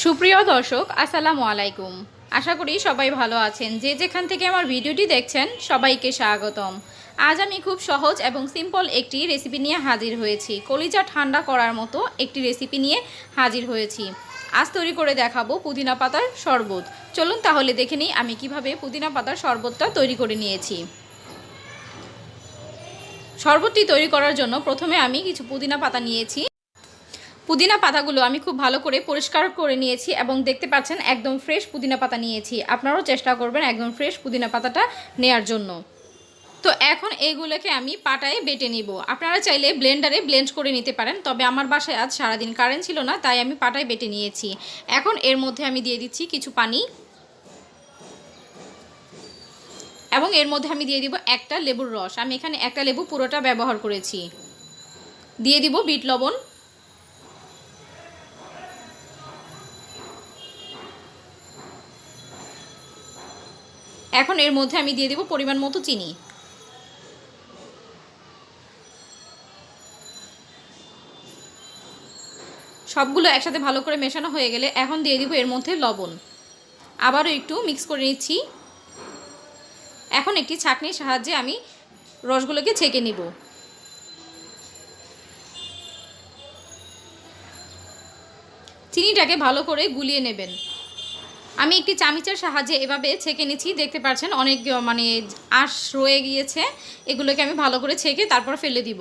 সুপ্রিয় দর্শক আসসালামু আলাইকুম। আশা করি সবাই ভালো আছেন। যে যেখান থেকে আমার ভিডিওটি দেখছেন সবাইকে স্বাগতম। আজ আমি খুব সহজ এবং সিম্পল একটি রেসিপি নিয়ে হাজির হয়েছি। কলিজা ঠান্ডা করার মতো একটি রেসিপি নিয়ে হাজির হয়েছি। আজ তৈরি করে দেখাবো পুদিনা পাতার শরবত। চলুন তাহলে দেখে নিই আমি কিভাবে পুদিনা পাতার শরবতটা তৈরি করে নিয়েছি। শরবতটি তৈরি করার জন্য প্রথমে আমি কিছু পুদিনা পাতা নিয়েছি। পুদিনা পাতাগুলো আমি খুব ভালো করে পরিষ্কার করে নিয়েছি এবং দেখতে পাচ্ছেন একদম ফ্রেশ পুদিনা পাতা নিয়েছি। আপনারাও চেষ্টা করবেন একদম ফ্রেশ পুদিনা পাতাটা নেয়ার জন্য। তো এখন এইগুলোকে আমি পাটায় বেটে নিব। আপনারা চাইলে ব্লেন্ডারে ব্লেন্ড করে নিতে পারেন, তবে আমার বাসায় আজ সারাদিন কারেন্ট ছিল না, তাই আমি পাটায় বেটে নিয়েছি। এখন এর মধ্যে আমি দিয়ে দিচ্ছি কিছু পানি এবং এর মধ্যে আমি দিয়ে দিব একটা লেবুর রস। আমি এখানে একটা লেবু পুরোটা ব্যবহার করেছি। দিয়ে দিব বিট লবণ, এখন এর মধ্যে আমি দিয়ে দিব পরিমাণ মতো চিনি। সবগুলো একসাথে ভালো করে মেশানো হয়ে গেলে এখন দিয়ে দিব এর মধ্যে লবণ। আবারও একটু মিক্স করে নিচ্ছি। এখন একটি ছাঁকনির সাহায্যে আমি রসগুলোকে ছেঁকে নিব। চিনিটাকে ভালো করে গুলিয়ে নেবেন। আমি একটি চামচের সাহায্যে এভাবে ছেঁকে নিচ্ছি। দেখতে পাচ্ছেন অনেক আঁশ রয়ে গিয়েছে। এগুলোকে আমি ভালো করে ছেঁকে তারপর ফেলে দিব।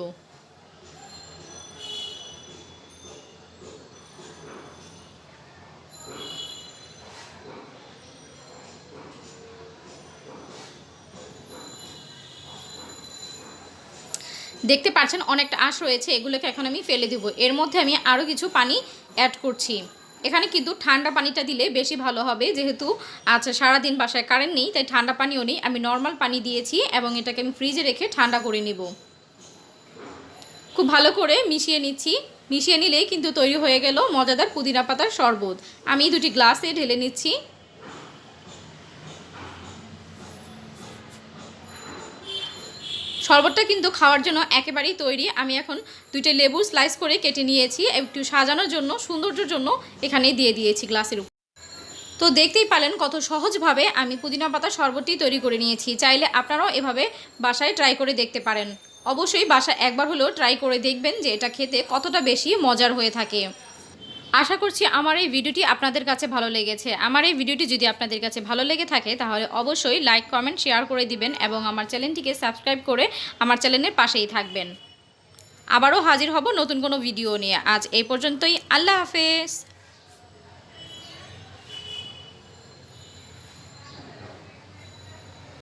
দেখতে পাচ্ছেন অনেকটা আঁশ রয়েছে, এগুলোকে এখন আমি ফেলে দিব। এর মধ্যে আমি আরও কিছু পানি অ্যাড করছি। এখানে কিন্তু ঠান্ডা পানিটা দিলে বেশি ভালো হবে, যেহেতু সারাদিন বাসায় কারেন্ট নেই, তাই ঠান্ডা পানিও নেই। আমি নর্মাল পানি দিয়েছি এবং এটাকে আমি ফ্রিজে রেখে ঠান্ডা করে নেব। খুব ভালো করে মিশিয়ে নিচ্ছি। মিশিয়ে নিলেই কিন্তু তৈরি হয়ে গেল মজাদার পুদিনা পাতার শরবত। আমি দুটি গ্লাসে ঢেলে নিচ্ছি। শরবতটা কিন্তু খাওয়ার জন্য একেবারেই তৈরি। আমি এখন দুইটা লেবু স্লাইস করে কেটে নিয়েছি, একটু সাজানোর জন্য, সৌন্দর্যের জন্য এখানে দিয়ে দিয়েছি গ্লাসের উপর। তো দেখতেই পালেন কত সহজভাবে আমি পুদিনা পাতার শরবতটি তৈরি করে নিয়েছি। চাইলে আপনারাও এভাবে বাসায় ট্রাই করে দেখতে পারেন। অবশ্যই বাসায় একবার হলেও ট্রাই করে দেখবেন যে এটা খেতে কতটা বেশি মজার হয়ে থাকে। আশা করছি আমার এই ভিডিওটি আপনাদের কাছে ভালো লেগেছে। আমার এই ভিডিওটি যদি আপনাদের কাছে ভালো লেগে থাকে তাহলে অবশ্যই লাইক, কমেন্ট, শেয়ার করে দিবেন এবং আমার চ্যানেলটিকে সাবস্ক্রাইব করে আমার চ্যানেলের পাশেই থাকবেন। আবারও হাজির হব নতুন কোনো ভিডিও নিয়ে। আজ এই পর্যন্তই। আল্লাহ হাফেজ।